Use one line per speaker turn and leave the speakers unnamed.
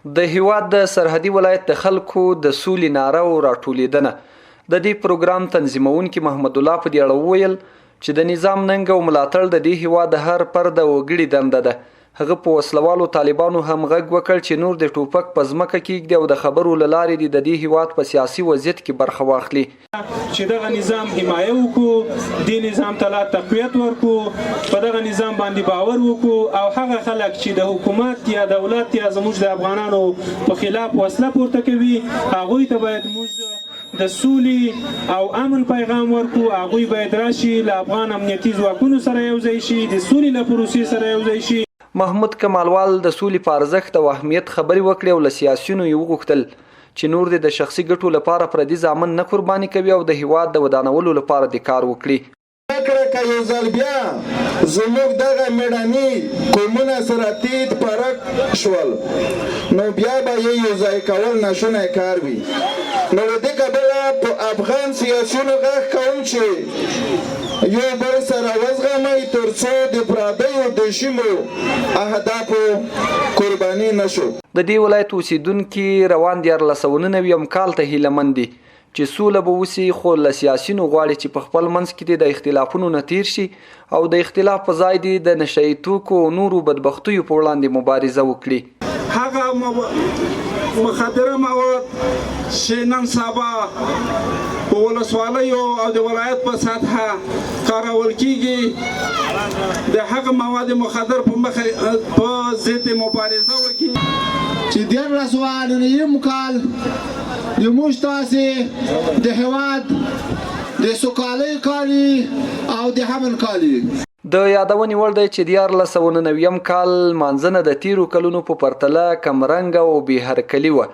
د هیواد د سرحدي ولایت د خلکو د سولې ناره او راټولیدنه د دې پروګرام تنظیمونکي محمد الله په دې اړه وویل چې د نظام ننګ او ملاتړ د دې هیواد د هر فرد او وګړي دنده ده. هغه په وسلوالو طالبانو هم غږ وکړ چې نور د ټوپک په ځمکه کېږدي او د خبرو له لارې د دې هیواد په سیاسي وضعیت کې برخه واخلي.
چې دغه نظام حمایه وکړو، دې نظام ته لا تقویت ورکړو، په دغه نظام باندې باور وکړو او هغه خلک چې د حکومت یا دولت یا زموږ د افغانانو په خلاف وسله پورته کوي، هغوی ته باید موږ د سولې او امن پیغام ورکړو. هغوی باید راشي له افغان امنیتي ځواکونو سره یوځای شي، د سولې له پروسې سره یوځای شي.
محمود کمالوال د سولې په ارزښت او اهمیت خبرې وکړې او له سیاسیونو یې وغوښتل چې نور د شخصي ګټو لپاره پردي زامن نه قرباني کوي او د هیواد د ودانولو لپاره د کار وکړي.
که یو ځل بیا زموږ دغه مېړني قومونه سره تیت پرک شول نو بیا به یې یو ځای کول ناشونی کار وي. نو له دې کبله په افغان سیاسیونو غږ کوم چې یو بل سره وزغمئ تر څو د پردیو د شیمو اهدافو قرباني نه شو.
د دې ولایت اوسیدونکي روان 1499 کال ته هیله دي چې سوله به وسي، خو له سیاسیونو غواړي چې په خپل منځ کې د اختلافونو نه تیر شي او د اختلاف په ځای دي د نشه یي توکو او نورو بدبختیو په وړاندې مبارزه وکړي.
هغه مخدره مواد چې نن سبا په ولسوالیو او د ولایت په سطحه کارول کیږي، د هغه مواد مخدر په ضد مبارزه وکړي
چې 1499 کال زموږ تاسې د هېواد د سوکالۍ کالي او د امن کالي.
د یادونې وړ دی چې 1499 کال مانځنه د تیرو کلونو په پرتله کمرنګه او بې هرکلي وه.